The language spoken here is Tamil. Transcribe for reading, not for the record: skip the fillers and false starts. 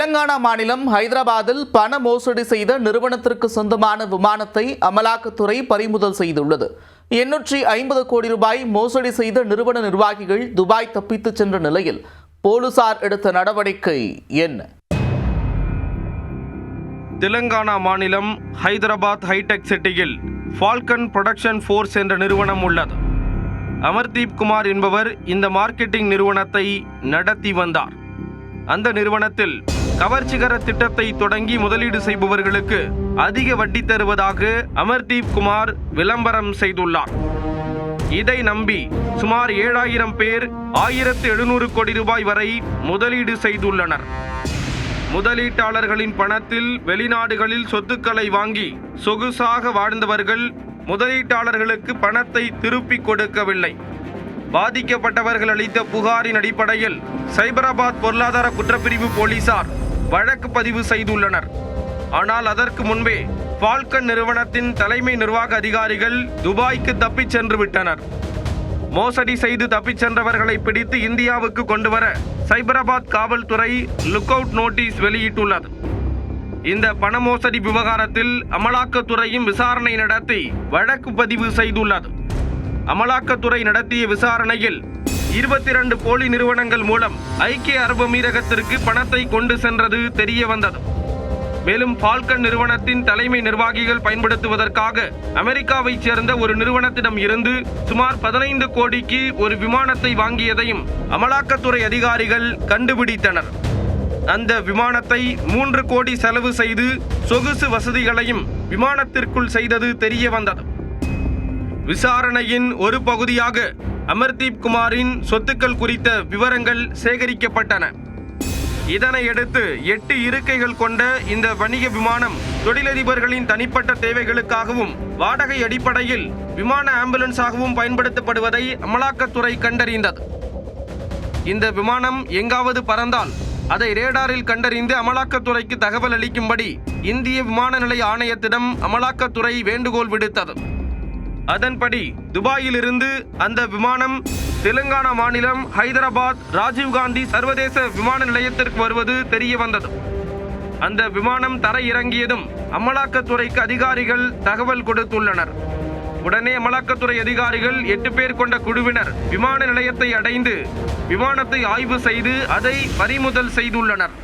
தெலங்கானா மாநிலம் ஹைதராபாத்தில் பண மோசடி செய்த நிறுவனத்திற்கு சொந்தமான விமானத்தை அமலாக்கத்துறை பறிமுதல் செய்துள்ளது. 850 கோடி ரூபாய் மோசடி செய்த நிறுவன நிர்வாகிகள் துபாய் தப்பித்துச் சென்ற நிலையில் போலீசார் எடுத்த நடவடிக்கை என்ன? தெலங்கானா மாநிலம் ஹைதராபாத் ஹைடெக் சிட்டியில் ஃபால்கன் புரொடக்ஷன் ஃபோர்ஸ் என்ற நிறுவனம் உள்ளது. அமர்தீப் குமார் என்பவர் இந்த மார்க்கெட்டிங் நிறுவனத்தை நடத்தி வந்தார். அந்த நிறுவனத்தில் கவர்ச்சிகர திட்டத்தை தொடங்கி முதலீடு செய்பவர்களுக்கு அதிக வட்டி தருவதாக அமர்தீப் குமார் விளம்பரம் செய்துள்ளார். இதை நம்பி சுமார் 7000 பேர் 1700 கோடி ரூபாய் வரை முதலீடு செய்துள்ளனர். முதலீட்டாளர்களின் பணத்தில் வெளிநாடுகளில் சொத்துக்களை வாங்கி சொகுசாக வாழ்ந்தவர்கள் முதலீட்டாளர்களுக்கு பணத்தை திருப்பிக் கொடுக்கவில்லை. பாதிக்கப்பட்டவர்கள் அளித்த புகாரின் அடிப்படையில் சைபராபாத் பொருளாதார குற்றப்பிரிவு போலீசார் வழக்கு பதிவு செய்துள்ளனர். ஆனால் அதற்கு முன்பே ஃபால்கன் நிறுவனத்தின் தலைமை நிர்வாக அதிகாரிகள் துபாய்க்கு தப்பிச் சென்று விட்டனர். மோசடி செய்து தப்பிச் சென்றவர்களை பிடித்து இந்தியாவுக்கு கொண்டுவர சைபராபாத் காவல்துறை லுக் அவுட் நோட்டீஸ் வெளியிட்டுள்ளது. இந்த பண மோசடி விவகாரத்தில் அமலாக்கத்துறையும் விசாரணை நடத்தி வழக்கு பதிவு செய்துள்ளது. அமலாக்கத்துறை நடத்திய விசாரணையில் 22 போலி நிறுவனங்கள் மூலம் ஐக்கிய அரபு அமீரகத்திற்கு பணத்தை கொண்டு சென்றது தெரிய வந்தது. மேலும் ஃபால்கன் நிறுவனத்தின் தலைமை நிர்வாகிகள் பயன்படுத்துவதற்காக அமெரிக்காவைச் சேர்ந்த ஒரு நிறுவனத்திடம் இருந்து சுமார் 15 கோடிக்கு ஒரு விமானத்தை வாங்கியதையும் அமலாக்கத்துறை அதிகாரிகள் கண்டுபிடித்தனர். அந்த விமானத்தை 3 கோடி செலவு செய்து சொகுசு வசதிகளையும் விமானத்திற்குள் செய்தது தெரிய வந்தது. விசாரணையின் ஒரு பகுதியாக அமர்தீப் குமாரின் சொத்துக்கள் குறித்த விவரங்கள் சேகரிக்கப்பட்டன. இதனையடுத்து 8 இருக்கைகள் கொண்ட இந்த வணிக விமானம் தொழிலதிபர்களின் தனிப்பட்ட தேவைகளுக்காகவும் வாடகை அடிப்படையில் விமான ஆம்புலன்ஸாகவும் பயன்படுத்தப்படுவதை அமலாக்கத்துறை கண்டறிந்தது. இந்த விமானம் எங்காவது பறந்தால் அதை ரேடாரில் கண்டறிந்து அமலாக்கத்துறைக்கு தகவல் அளிக்கும்படி இந்திய விமான நிலைய ஆணையத்திடம் அமலாக்கத்துறை வேண்டுகோள் விடுத்தது. அதன்படி துபாயிலிருந்து அந்த விமானம் தெலுங்கானா மாநிலம் ஹைதராபாத் ராஜீவ்காந்தி சர்வதேச விமான நிலையத்திற்கு வருவது தெரிய வந்தது. அந்த விமானம் தரையிறங்கியதும் அமலாக்கத்துறைக்கு அதிகாரிகள் தகவல் கொடுத்துள்ளனர். உடனே அமலாக்கத்துறை அதிகாரிகள் 8 பேர் கொண்ட குழுவினர் விமான நிலையத்தை அடைந்து விமானத்தை ஆய்வு செய்து அதை பறிமுதல் செய்துள்ளனர்.